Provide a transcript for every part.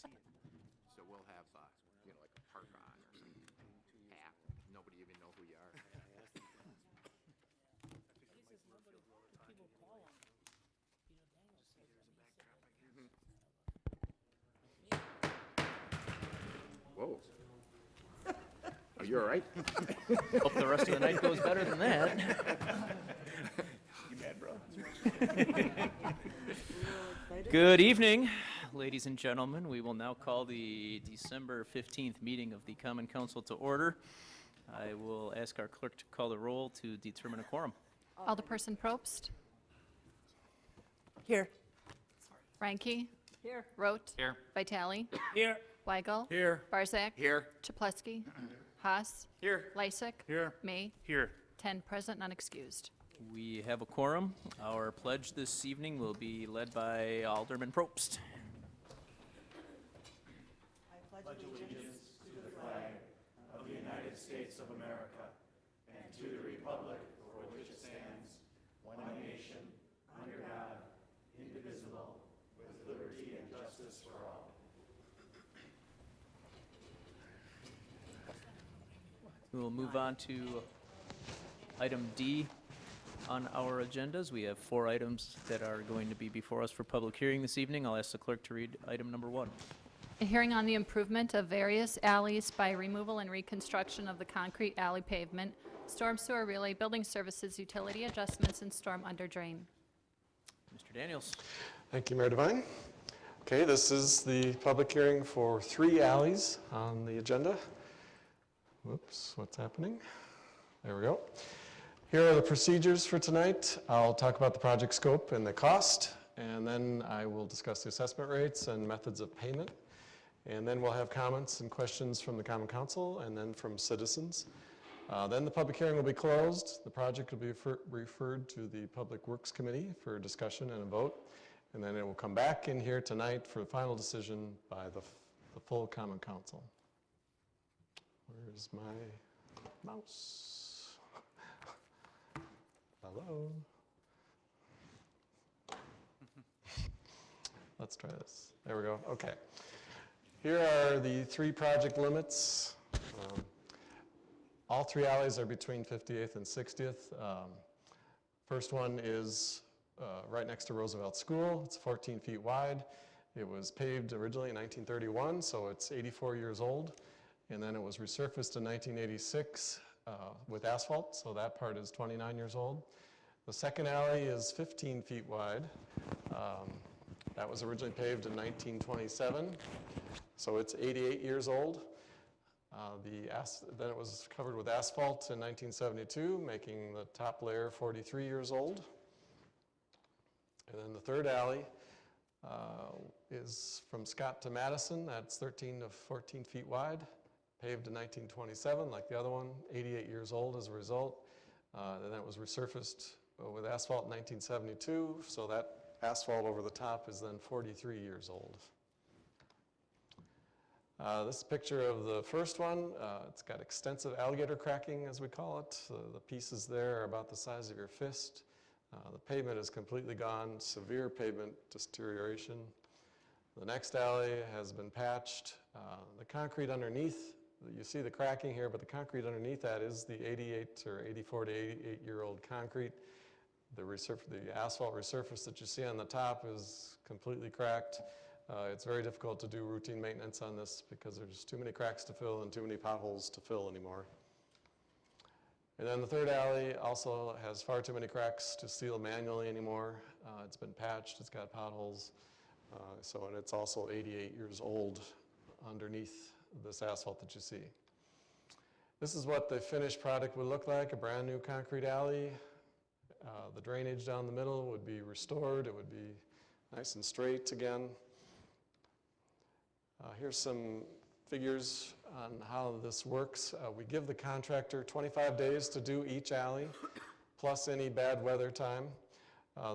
So we'll have, like a park on or something, hat, nobody even know who you are. Whoa. Are you all right? Hope the rest of the night goes better than that. You mad, bro? Good evening, ladies and gentlemen. We will now call the December 15th meeting of the Common Council to order. I will ask our clerk to call the roll to determine a quorum. Alderperson Probst. Here. Ranke. Here. Rote. Here. Vitale. Here. Weigel. Here. Barzak. Here. Chapletsky. Haas. Here. Lysick. Here. May. Here. 10 present, none excused. We have a quorum. Our pledge this evening will be led by Alderman Probst. We will move on to item D on our agendas. We have 4 items that are going to be before us for public hearing this evening. I'll ask the clerk to read item number 1. A hearing on the improvement of various alleys by removal and reconstruction of the concrete alley pavement, storm sewer relay, building services, utility adjustments, and storm under drain. Mr. Daniels. Thank you, Mayor Devine. Okay, this is the public hearing for 3 alleys on the agenda. Whoops, what's happening? There we go. Here are the procedures for tonight. I'll talk about the project scope and the cost, and then I will discuss the assessment rates and methods of payment. And then we'll have comments and questions from the Common Council and then from citizens. Then the public hearing will be closed. The project will be referred to the Public Works Committee for discussion and a vote. And then it will come back in here tonight for the final decision by the full Common Council. Where's my mouse? Hello? Let's try this. There we go. Okay. Here are the 3 project limits. All 3 alleys are between 58th and 60th. First one is right next to Roosevelt School. It's 14 feet wide. It was paved originally in 1931, so it's 84 years old. And then it was resurfaced in 1986 with asphalt, so that part is 29 years old. The second alley is 15 feet wide. That was originally paved in 1927, so it's 88 years old. Then it was covered with asphalt in 1972, making the top layer 43 years old. And then the third alley is from Scott to Madison. That's 13 to 14 feet wide, paved in 1927, like the other one, 88 years old as a result. Then it was resurfaced with asphalt in 1972, so that asphalt over the top is then 43 years old. This is a picture of the first one. It's got extensive alligator cracking, as we call it. The pieces there are about the size of your fist. The pavement is completely gone, severe pavement deterioration. The next alley has been patched. The concrete underneath, you see the cracking here, but the concrete underneath that is the 88 or 84 to 88-year-old concrete. The asphalt resurface that you see on the top is completely cracked. It's very difficult to do routine maintenance on this because there's too many cracks to fill and too many potholes to fill anymore. And then the third alley also has far too many cracks to seal manually anymore. It's been patched, it's got potholes, and it's also 88 years old underneath this asphalt that you see. This is what the finished product would look like, a brand new concrete alley. The drainage down the middle would be restored. It would be nice and straight again. Here's some figures on how this works. We give the contractor 25 days to do each alley, plus any bad weather time.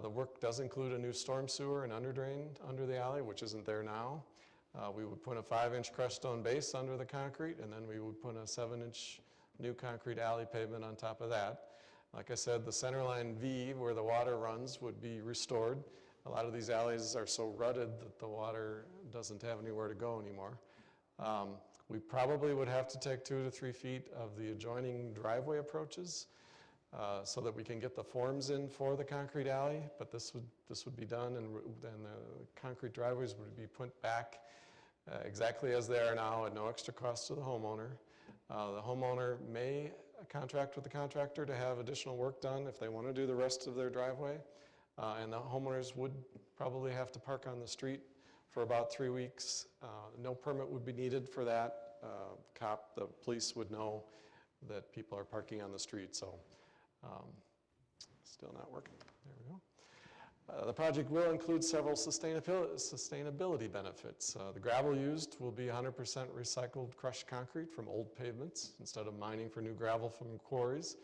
The work does include a new storm sewer and underdrain under the alley, which isn't there now. We would put a 5-inch crushed stone base under the concrete, and then we would put a 7-inch new concrete alley pavement on top of that. Like I said, the center line V, where the water runs, would be restored. A lot of these alleys are so rutted that the water doesn't have anywhere to go anymore. We probably would have to take 2 to 3 feet of the adjoining driveway approaches so that we can get the forms in for the concrete alley, but this would be done, and the concrete driveways would be put back exactly as they are now at no extra cost to the homeowner. The homeowner may contract with the contractor to have additional work done if they want to do the rest of their driveway, and the homeowners would probably have to park on the street for about 3 weeks. No permit would be needed for that. The police would know that people are parking on the street, so still not working. There we go. The project will include several sustainability benefits. The gravel used will be 100% recycled crushed concrete from old pavements instead of mining for new gravel from quarries.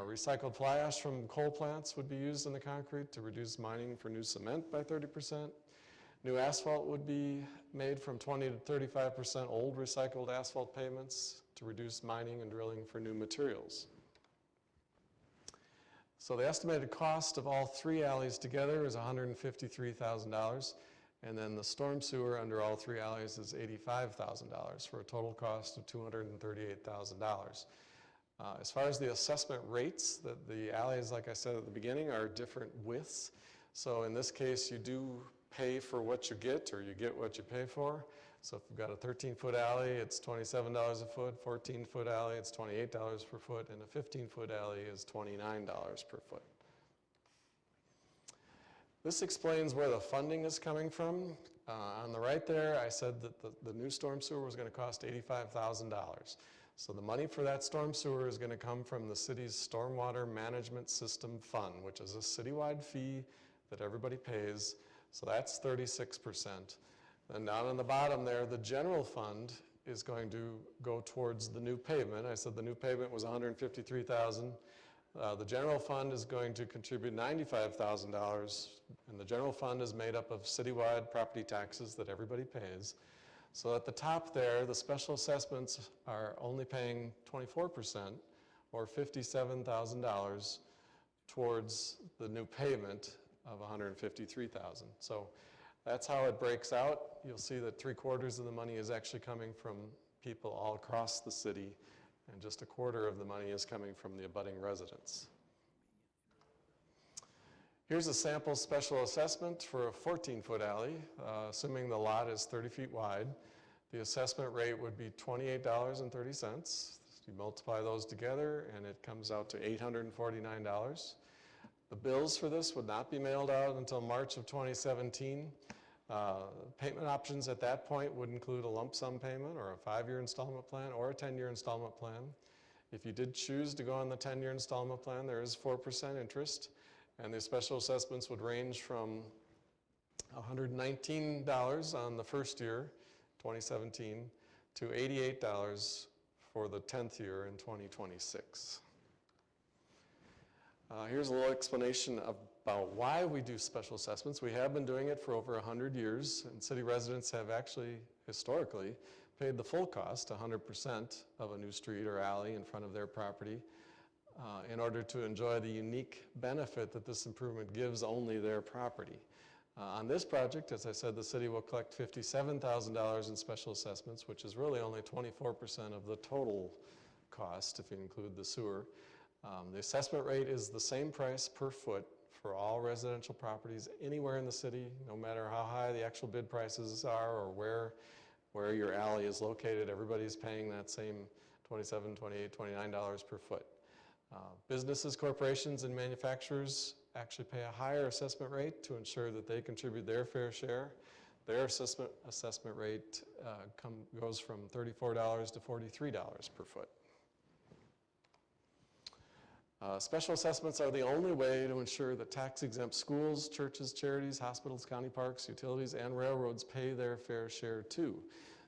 Recycled fly ash from coal plants would be used in the concrete to reduce mining for new cement by 30%. New asphalt would be made from 20 to 35% old recycled asphalt pavements to reduce mining and drilling for new materials. So the estimated cost of all 3 alleys together is $153,000, and then the storm sewer under all 3 alleys is $85,000 for a total cost of $238,000. As far as the assessment rates, the alleys, like I said at the beginning, are different widths. So in this case, you do pay for what you get, or you get what you pay for. So if you've got a 13-foot alley, it's $27 a foot, 14-foot alley, it's $28 per foot, and a 15-foot alley is $29 per foot. This explains where the funding is coming from. On the right there, I said that the new storm sewer was going to cost $85,000. So the money for that storm sewer is going to come from the city's Stormwater Management System Fund, which is a citywide fee that everybody pays. So that's 36%. And down on the bottom there, the general fund is going to go towards the new pavement. I said the new pavement was $153,000. The general fund is going to contribute $95,000, and the general fund is made up of citywide property taxes that everybody pays. So at the top there, the special assessments are only paying 24%, or $57,000, towards the new pavement of $153,000. So that's how it breaks out. You'll see that 3/4 of the money is actually coming from people all across the city, and just 1/4 of the money is coming from the abutting residents. Here's a sample special assessment for a 14-foot alley, assuming the lot is 30 feet wide. The assessment rate would be $28.30. You multiply those together, and it comes out to $849. The bills for this would not be mailed out until March of 2017. Payment options at that point would include a lump sum payment, or a 5-year installment plan, or a 10-year installment plan. If you did choose to go on the 10-year installment plan, there is 4% interest, and the special assessments would range from $119 on the first year, 2017, to $88 for the 10th year in 2026. Here's a little explanation about why we do special assessments. We have been doing it for over 100 years, and city residents have actually, historically, paid the full cost, 100% of a new street or alley in front of their property, in order to enjoy the unique benefit that this improvement gives only their property. On this project, as I said, the city will collect $57,000 in special assessments, which is really only 24% of the total cost if you include the sewer. The assessment rate is the same price per foot for all residential properties anywhere in the city, no matter how high the actual bid prices are or where your alley is located. Everybody's paying that same $27, $28, $29 per foot. Businesses, corporations, and manufacturers actually pay a higher assessment rate to ensure that they contribute their fair share. Their assessment rate goes from $34 to $43 per foot. Special assessments are the only way to ensure that tax-exempt schools, churches, charities, hospitals, county parks, utilities, and railroads pay their fair share too.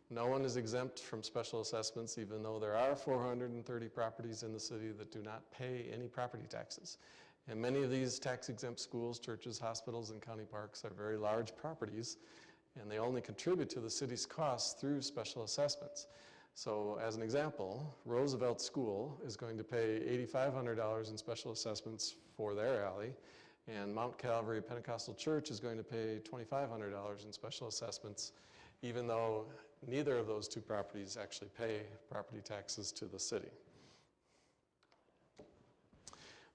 No one is exempt from special assessments, even though there are 430 properties in the city that do not pay any property taxes. And many of these tax-exempt schools, churches, hospitals, and county parks are very large properties, and they only contribute to the city's costs through special assessments. So as an example, Roosevelt School is going to pay $8,500 in special assessments for their alley, and Mount Calvary Pentecostal Church is going to pay $2,500 in special assessments, even though neither of those two properties actually pay property taxes to the city.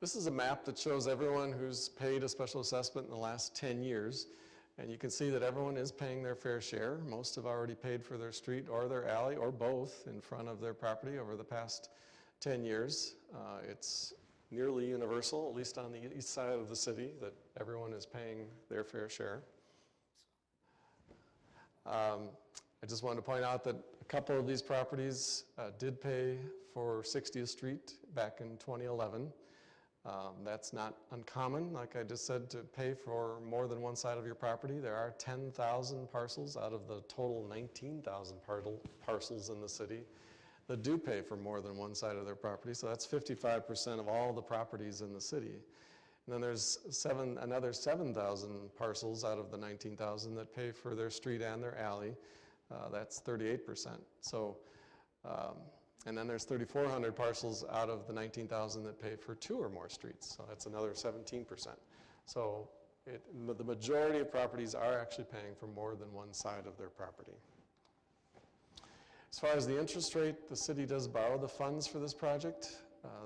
This is a map that shows everyone who's paid a special assessment in the last 10 years. And you can see that everyone is paying their fair share. Most have already paid for their street or their alley or both in front of their property over the past 10 years. It's nearly universal, at least on the east side of the city, that everyone is paying their fair share. I just wanted to point out that a couple of these properties did pay for 60th Street back in 2011. That's not uncommon, like I just said, to pay for more than one side of your property. There are 10,000 parcels out of the total 19,000 parcels in the city that do pay for more than one side of their property. So that's 55% of all the properties in the city. And then there's another 7,000 parcels out of the 19,000 that pay for their street and their alley. That's 38%. So, and then there's 3,400 parcels out of the 19,000 that pay for 2 or more streets. So that's another 17%. So the majority of properties are actually paying for more than one side of their property. As far as the interest rate, the city does borrow the funds for this project.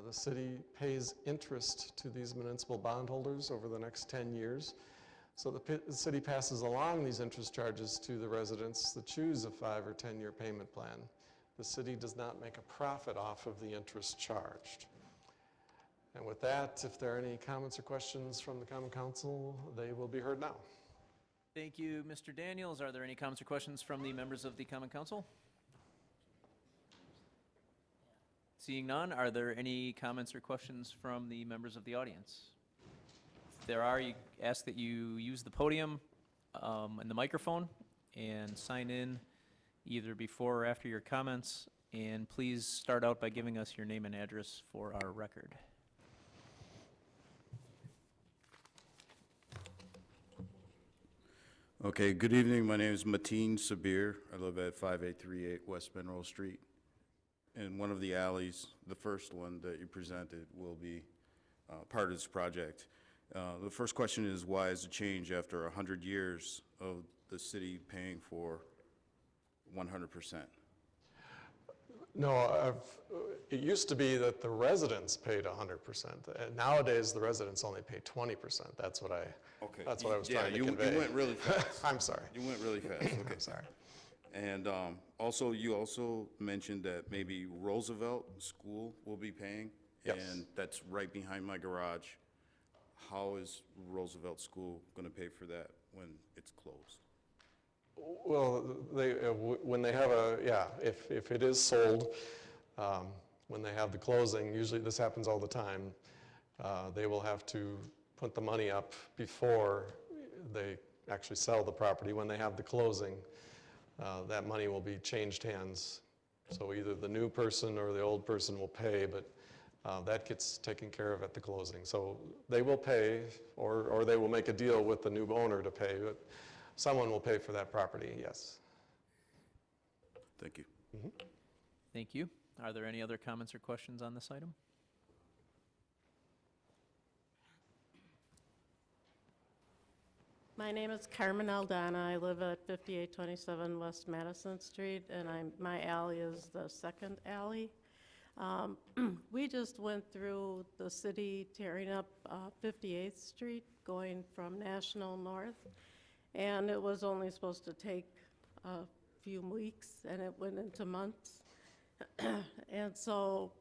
The city pays interest to these municipal bondholders over the next 10 years. So the city passes along these interest charges to the residents that choose a 5 or 10-year payment plan. The city does not make a profit off of the interest charged. And with that, if there are any comments or questions from the Common Council, they will be heard now. Thank you, Mr. Daniels. Are there any comments or questions from the members of the Common Council? Seeing none, are there any comments or questions from the members of the audience? If there are, you ask that you use the podium and the microphone and sign in either before or after your comments, and please start out by giving us your name and address for our record. Okay, good evening. My name is Mateen Sabir. I live at 5838 West Monroe Street. And one of the alleys, the first one that you presented, will be part of this project. The first question is, why is the change after 100 years of the city paying for 100%? No, it used to be that the residents paid 100%. And nowadays, the residents only pay 20%. That's what I was trying to convey. You went really fast. I'm sorry. You went really fast. Okay. I'm sorry. And also, you also mentioned that maybe Roosevelt School will be paying. Yes. And that's right behind my garage. How is Roosevelt School going to pay for that when it's closed? Well, when they have if it is sold, when they have the closing, usually this happens all the time, they will have to put the money up before they actually sell the property. When they have the closing, that money will be changed hands. So either the new person or the old person will pay, but that gets taken care of at the closing. So they will pay, or they will make a deal with the new owner to pay, but someone will pay for that property, yes. Thank you. Mm-hmm. Thank you. Are there any other comments or questions on this item? My name is Carmen Aldana. I live at 5827 West Madison Street, and my alley is the second alley. We just went through the city tearing up 58th Street, going from National north, and it was only supposed to take a few weeks, and it went into months. And so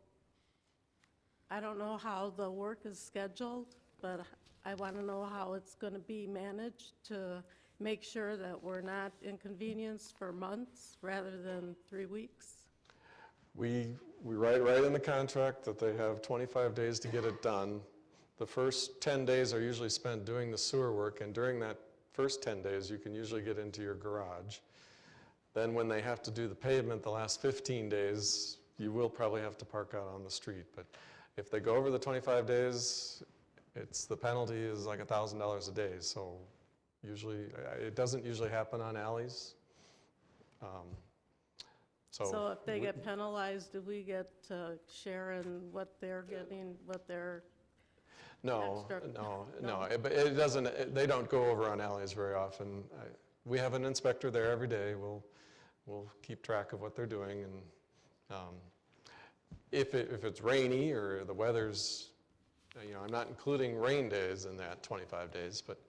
I don't know how the work is scheduled, but I want to know how it's going to be managed to make sure that we're not inconvenienced for months rather than 3 weeks. We write right in the contract that they have 25 days to get it done. The first 10 days are usually spent doing the sewer work, and during that first 10 days, you can usually get into your garage. Then when they have to do the pavement the last 15 days, you will probably have to park out on the street. But if they go over the 25 days, the penalty is like $1,000 a day. So usually, it doesn't usually happen on alleys. So if they get penalized, do we get to share in what they're getting, what they're? No, Extra- no, but it doesn't, they don't go over on alleys very often. We have an inspector there every day. We'll keep track of what they're doing, and if it's rainy or the weather's, I'm not including rain days in that 25 days, but,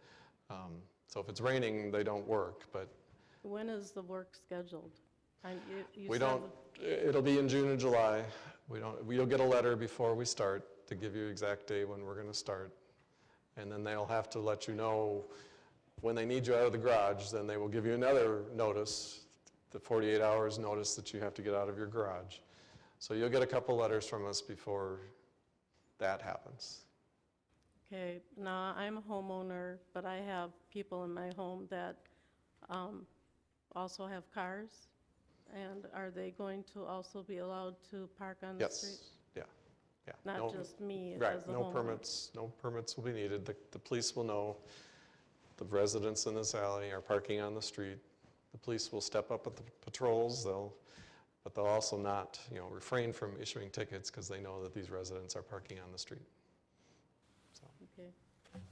so if it's raining, they don't work, but When is the work scheduled? You we said don't, it'll be in June and July. You'll get a letter before we start to give you exact day when we're gonna start. And then they'll have to let you know when they need you out of the garage, then they will give you another notice, the 48 hours notice that you have to get out of your garage. So you'll get a couple letters from us before that happens. Okay, now, I'm a homeowner, but I have people in my home that also have cars, and are they going to also be allowed to park on the street? Yes, yeah. No- Not just me as Right, a no homeowner? no permits will be needed. The police will know the residents in this alley are parking on the street. The police will step up at the patrols, but they'll also not, refrain from issuing tickets because they know that these residents are parking on the street. So, Okay,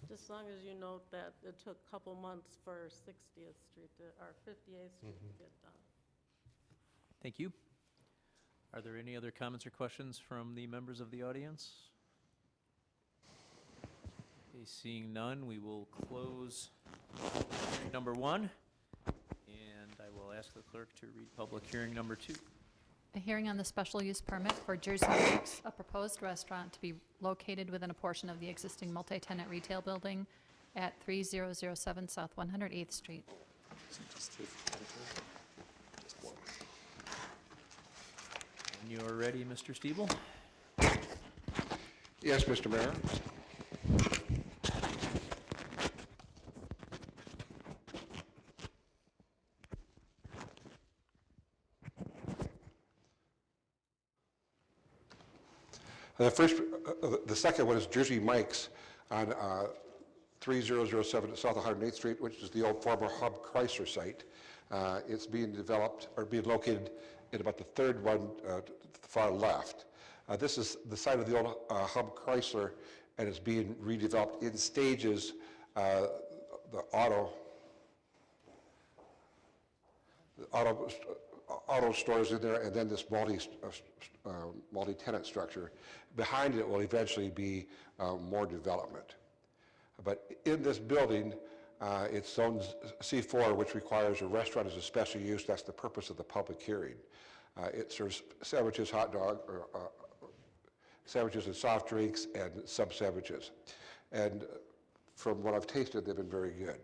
just as long as you note that it took a couple months for 60th Street, or 58th Street to get done. Thank you. Are there any other comments or questions from the members of the audience? Okay, seeing none, we will close hearing number 1, and I will ask the clerk to read public hearing number 2. A hearing on the special use permit for Jersey Mike's, a proposed restaurant to be located within a portion of the existing multi-tenant retail building at 3007 South 108th Street. When you're ready, Mr. Stiebel. Yes, Mr. Mayor. The second one is Jersey Mike's on 3007 South 108th Street, which is the old former Hub Chrysler site. It's being developed, or being located in about the third one to the far left. This is the site of the old Hub Chrysler, and it's being redeveloped in stages. The auto stores in there, and then this multi-tenant structure. Behind it will eventually be more development. But in this building, it's zone C4, which requires a restaurant as a special use. That's the purpose of the public hearing. It serves sandwiches, hot dog, sandwiches and soft drinks, and sub-sandwiches. And from what I've tasted, they've been very good.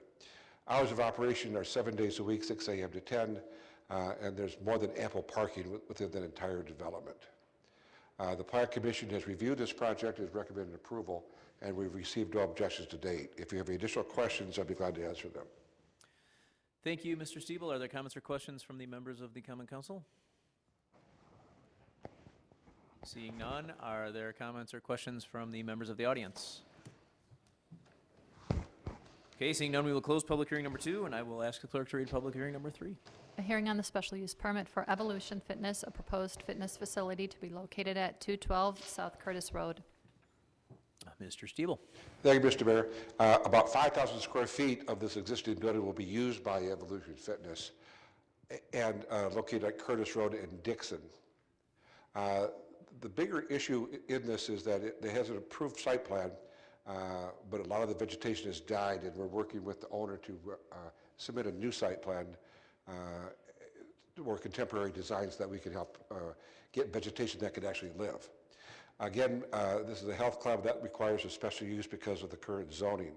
Hours of operation are 7 days a week, 6 a.m. to 10, and there's more than ample parking within that entire development. The Plan Commission has reviewed this project, has recommended approval, and we've received no objections to date. If you have any additional questions, I'd be glad to answer them. Thank you, Mr. Stiebel. Are there comments or questions from the members of the Common Council? Seeing none, are there comments or questions from the members of the audience? Okay, seeing none, we will close public hearing number 2, and I will ask the clerk to read public hearing number 3. A hearing on the special use permit for Evolution Fitness, a proposed fitness facility to be located at 212 South Curtis Road. Mr. Stiebel. Thank you, Mr. Mayor. About 5,000 square feet of this existing building will be used by Evolution Fitness and located at Curtis Road in Dixon. The bigger issue in this is that it has an approved site plan, but a lot of the vegetation has died, and we're working with the owner to submit a new site plan, more contemporary designs that we can help get vegetation that could actually live. Again, this is a health club that requires a special use because of the current zoning.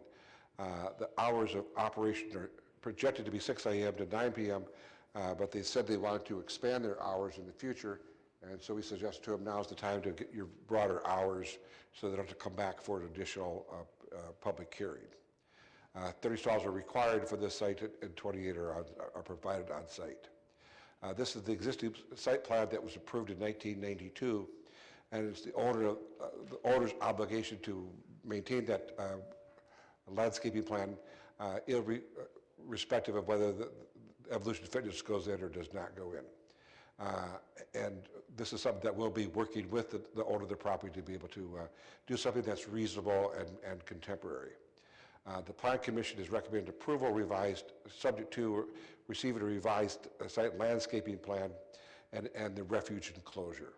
The hours of operation are projected to be 6 a.m. to 9 p.m., but they said they wanted to expand their hours in the future, and so we suggest to them now's the time to get your broader hours so they don't have to come back for an additional public hearing. 30 stalls are required for this site, and 28 are provided on site. This is the existing site plan that was approved in 1992, and it's the owner's obligation to maintain that landscaping plan, irrespective of whether the Evolution Fitness goes in or does not go in. And this is something that we'll be working with the owner of the property to be able to do something that's reasonable and contemporary. The Plan Commission has recommended approval revised, subject to receiving a revised site landscaping plan and the refuge enclosure.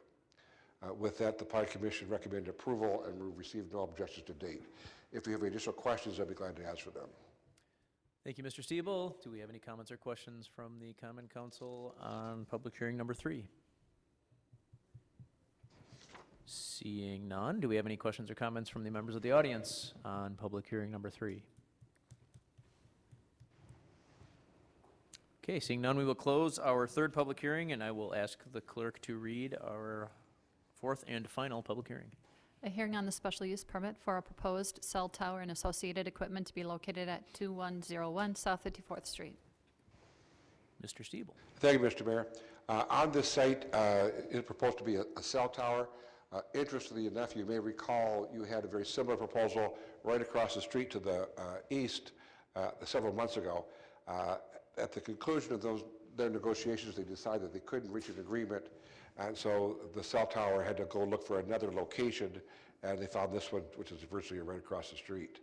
With that, the Plan Commission recommended approval and we received no objections to date. If you have any additional questions, I'd be glad to answer them. Thank you, Mr. Stiebel. Do we have any comments or questions from the Common Council on public hearing number 3? Seeing none, do we have any questions or comments from the members of the audience on public hearing number 3? Okay, seeing none, we will close our 3rd public hearing, and I will ask the clerk to read our 4th and final public hearing. A hearing on the special use permit for a proposed cell tower and associated equipment to be located at 2101 South 54th Street. Mr. Stiebel. Thank you, Mr. Mayor. On this site, it is proposed to be a cell tower. Interestingly enough, you may recall you had a very similar proposal right across the street to the east several months ago. At the conclusion of their negotiations, they decided that they couldn't reach an agreement, and so the cell tower had to go look for another location, and they found this one, which is virtually right across the street.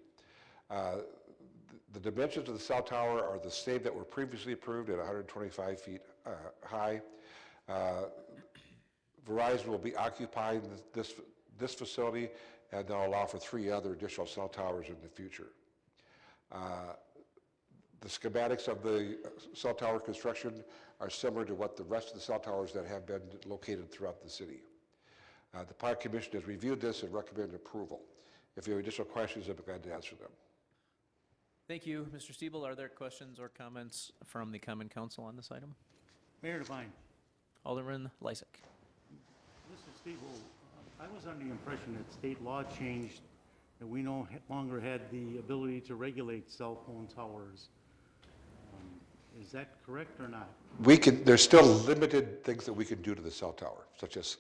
The dimensions of the cell tower are the same that were previously approved at 125 feet high. Verizon will be occupying this facility, and they'll allow for 3 other additional cell towers in the future. The schematics of the cell tower construction are similar to what the rest of the cell towers that have been located throughout the city. The Park Commission has reviewed this and recommended approval. If you have additional questions, I'd be glad to answer them. Thank you, Mr. Stiebel. Are there questions or comments from the Common Council on this item? Mayor Devine. Alderman Lysak. Mr. Stiebel, I was under the impression that state law changed, that we no longer had the ability to regulate cell phone towers. Is that correct or not? There's still limited things that we can do to the cell tower, such as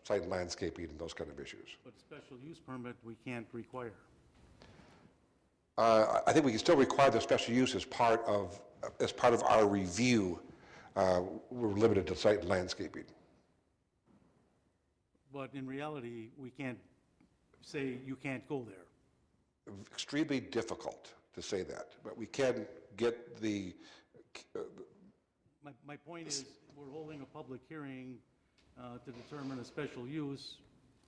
site landscaping and those kind of issues. But special use permit we can't require. I think we can still require the special use as part of our review. We're limited to site landscaping. But in reality, we can't say you can't go there. Extremely difficult to say that, but we can get the... My point is, we're holding a public hearing to determine a special use,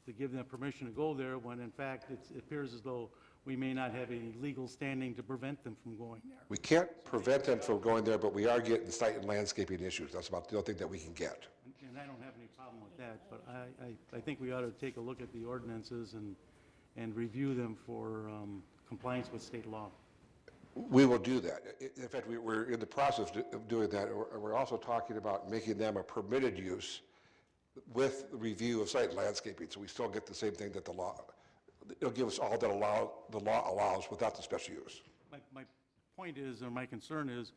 to give them permission to go there, when in fact it appears as though we may not have any legal standing to prevent them from going there. We can't prevent them from going there, but we are getting site and landscaping issues. That's about the only thing that we can get. And I don't have any problem with that, but I think we ought to take a look at the ordinances and review them for compliance with state law. We will do that. In fact, we're in the process of doing that. We're also talking about making them a permitted use with the review of site landscaping, so we still get the same thing that the law, it'll give us all that the law allows without the special use. My point is, or my concern is,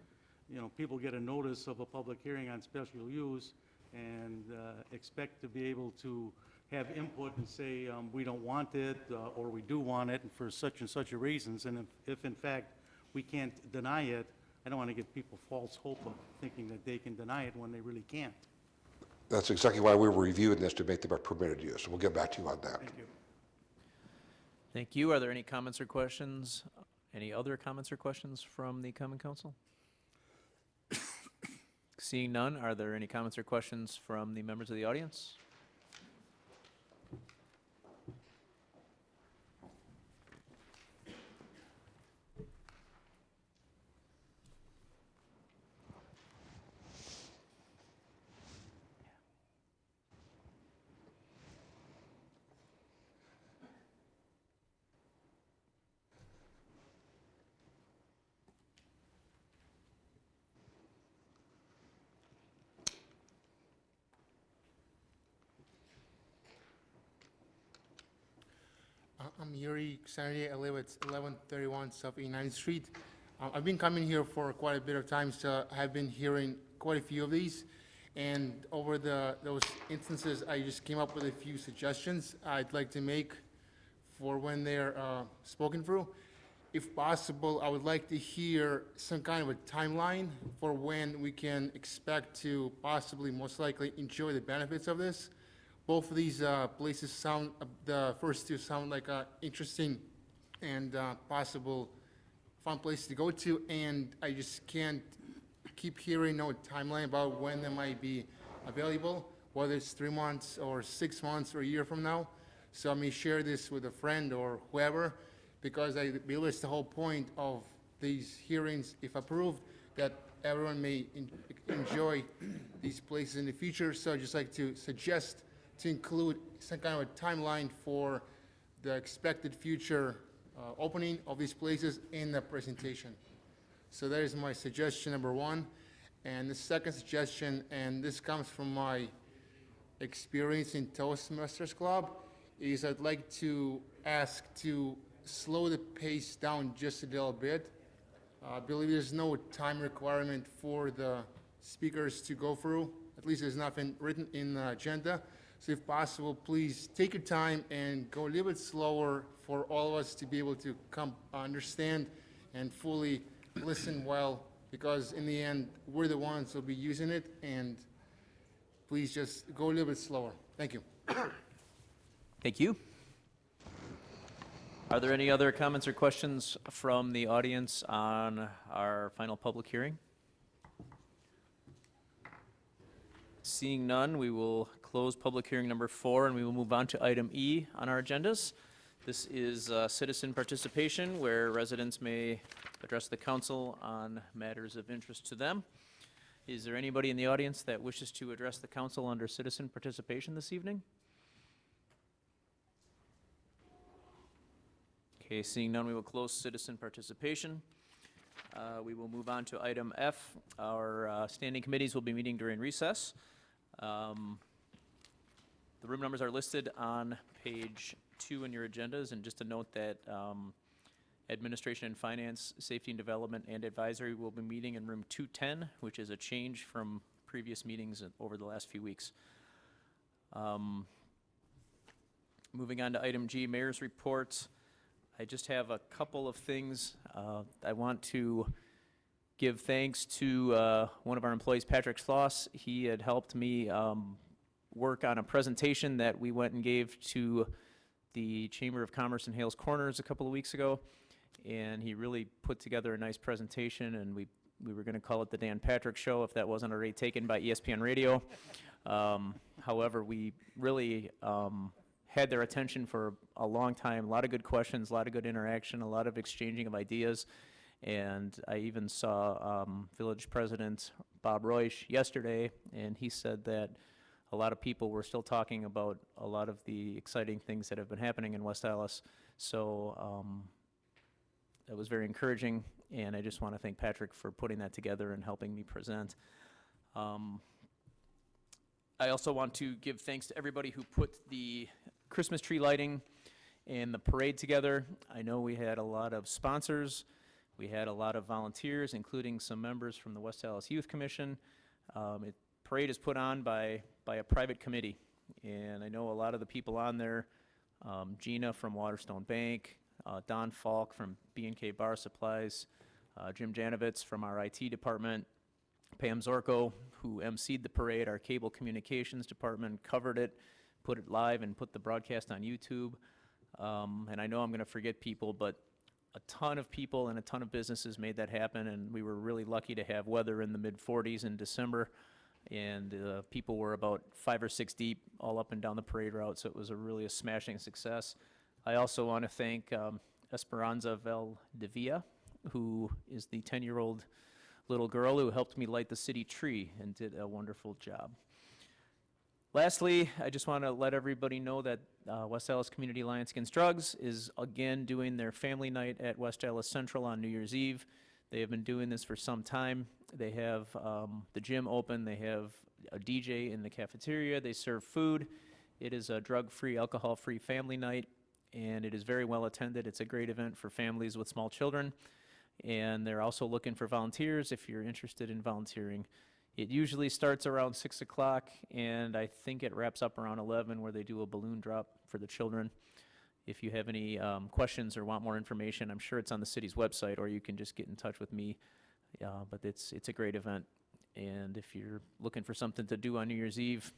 people get a notice of a public hearing on special use and expect to be able to have input and say, we don't want it, or we do want it, and for such and such a reasons. And if in fact we can't deny it, I don't want to give people false hope of thinking that they can deny it when they really can't. That's exactly why we were reviewing this, to make them a permitted use. We'll get back to you on that. Thank you. Thank you. Are there any comments or questions? Any other comments or questions from the Common Council? Seeing none, are there any comments or questions from the members of the audience? I'm Yuri Xanadi. I live at 1131 South 89th Street. I've been coming here for quite a bit of time, so I've been hearing quite a few of these. And over those instances, I just came up with a few suggestions I'd like to make for when they're spoken through. if possible, I would like to hear some kind of a timeline for when we can expect to possibly, most likely, enjoy the benefits of this. Both of these places sound, the first two sound like interesting and possible fun places to go to, and I just can't keep hearing no timeline about when they might be available, whether it's 3 months or 6 months or a year from now. So I may share this with a friend or whoever, because I believe it's the whole point of these hearings, if approved, that everyone may enjoy these places in the future. So I'd just like to suggest to include some kind of a timeline for the expected future opening of these places in the presentation. So that is my suggestion number one. And the second suggestion, and this comes from my experience in Toastmasters Club, is I'd like to ask to slow the pace down just a little bit. I believe there's no time requirement for the speakers to go through. At least there's nothing written in the agenda. So if possible, please take your time and go a little bit slower for all of us to be able to understand and fully listen well, because in the end, we're the ones who'll be using it, and please just go a little bit slower. Thank you. Thank you. Are there any other comments or questions from the audience on our final public hearing? Seeing none, we will close public hearing number 4, and we will move on to item E on our agendas. This is citizen participation, where residents may address the council on matters of interest to them. Is there anybody in the audience that wishes to address the council under citizen participation this evening? Okay, seeing none, we will close citizen participation. We will move on to item F. Our standing committees will be meeting during recess. The room numbers are listed on page 2 in your agendas, and just to note that Administration and Finance, Safety and Development, and Advisory will be meeting in room 210, which is a change from previous meetings over the last few weeks. Moving on to item G, Mayor's Report. I just have a couple of things. I want to give thanks to one of our employees, Patrick Sloss. He had helped me work on a presentation that we went and gave to the Chamber of Commerce in Hales Corners a couple of weeks ago, and he really put together a nice presentation, and we were going to call it the Dan Patrick Show if that wasn't already taken by ESPN Radio. However, we really had their attention for a long time. A lot of good questions, a lot of good interaction, a lot of exchanging of ideas. And I even saw Village President Bob Royce yesterday, and he said that a lot of people were still talking about a lot of the exciting things that have been happening in West Allis. So that was very encouraging, and I just want to thank Patrick for putting that together and helping me present. I also want to give thanks to everybody who put the Christmas tree lighting and the parade together. I know we had a lot of sponsors. We had a lot of volunteers, including some members from the West Allis Youth Commission. Parade is put on by a private committee, and I know a lot of the people on there, Gina from Waterstone Bank, Don Falk from B&K Bar Supplies, Jim Janovitz from our IT department, Pam Zorko, who emceed the parade, our cable communications department, covered it, put it live, and put the broadcast on YouTube. And I know I'm going to forget people, but a ton of people and a ton of businesses made that happen, and we were really lucky to have weather in the mid-40s in December, and people were about 5 or 6 deep all up and down the parade route, so it was really a smashing success. I also want to thank Esperanza Valdivia, who is the 10-year-old little girl who helped me light the city tree and did a wonderful job. Lastly, I just want to let everybody know that West Allis Community Alliance Against Drugs is again doing their family night at West Allis Central on New Year's Eve. They have been doing this for some time. They have the gym open. They have a DJ in the cafeteria. They serve food. It is a drug-free, alcohol-free family night, and it is very well attended. It's a great event for families with small children, and they're also looking for volunteers if you're interested in volunteering. It usually starts around 6 o'clock, and I think it wraps up around 11, where they do a balloon drop for the children. If you have any questions or want more information, I'm sure it's on the city's website, or you can just get in touch with me. But it's a great event, and if you're looking for something to do on New Year's Eve,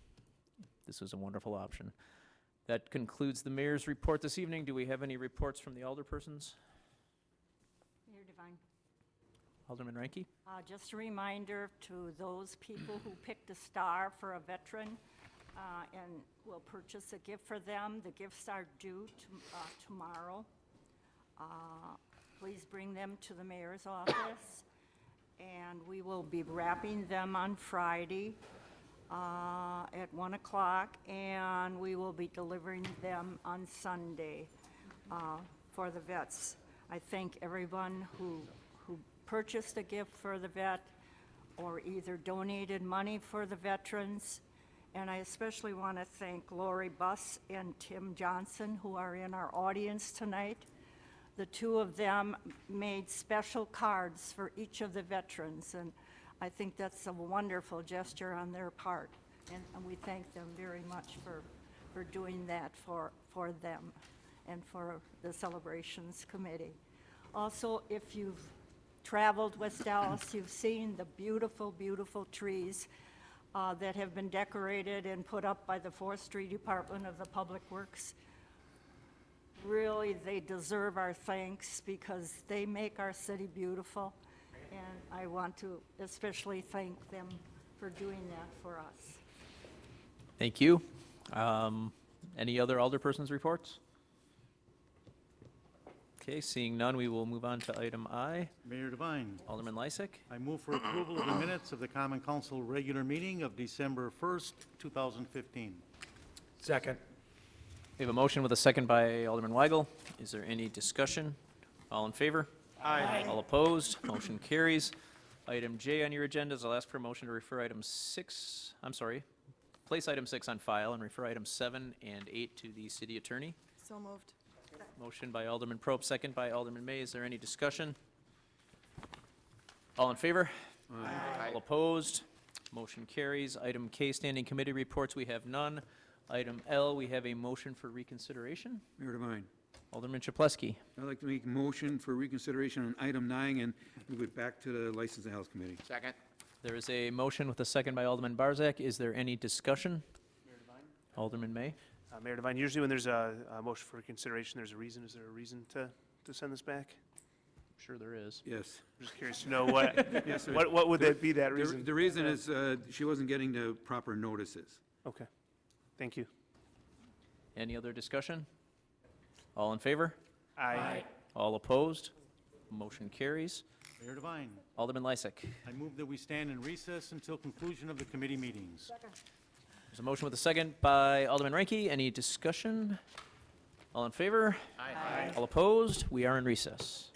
this is a wonderful option. That concludes the mayor's report this evening. Do we have any reports from the alderpersons? Mayor Devine. Alderman Ranky? Just a reminder to those people who picked a star for a veteran and will purchase a gift for them. The gifts are due tomorrow. Please bring them to the mayor's office, and we will be wrapping them on Friday at 1 o'clock, and we will be delivering them on Sunday for the vets. I thank everyone who purchased a gift for the vet or either donated money for the veterans. And I especially want to thank Lori Buss and Tim Johnson, who are in our audience tonight. The two of them made special cards for each of the veterans, and I think that's a wonderful gesture on their part. And we thank them very much for doing that for them and for the Celebrations Committee. Also, if you've traveled West Dallas, you've seen the beautiful, beautiful trees that have been decorated and put up by the Forestry Department of the Public Works. Really, they deserve our thanks because they make our city beautiful, and I want to especially thank them for doing that for us. Thank you. Any other alderpersons' reports? Okay, seeing none, we will move on to item I. Mayor Devine, Alderman Lysick. I move for approval of the minutes of the Common Council regular meeting of December 1st, 2015. Second. We have a motion with a second by Alderman Weigel. Is there any discussion? All in favor? Aye. All opposed? Motion carries. Item J on your agenda is I'll ask for a motion to refer item 6, place item 6 on file and refer items 7 and 8 to the city attorney. So moved. Motion by Alderman Probst, second by Alderman May. Is there any discussion? All in favor? Aye. All opposed? Motion carries. Item K, standing committee reports, we have none. Item L, we have a motion for reconsideration. Mayor Devine, Alderman Chaplesky. I'd like to make a motion for reconsideration on item 9 and move it back to the License and Health Committee. Second. There is a motion with a second by Alderman Barzak. Is there any discussion? Alderman May. Mayor Devine, usually when there's a motion for reconsideration, there's a reason. Is there a reason to send this back? Sure there is. Yes. I'm just curious to know what, Yes, sir. what would that be, that reason? The reason is she wasn't getting the proper notices. Okay, thank you. Any other discussion? All in favor? Aye. All opposed? Motion carries. Mayor Devine, Alderman Lysick. I move that we stand in recess until conclusion of the committee meetings. There's a motion with a second by Alderman Ranky. Any discussion? All in favor? Aye. All opposed? We are in recess.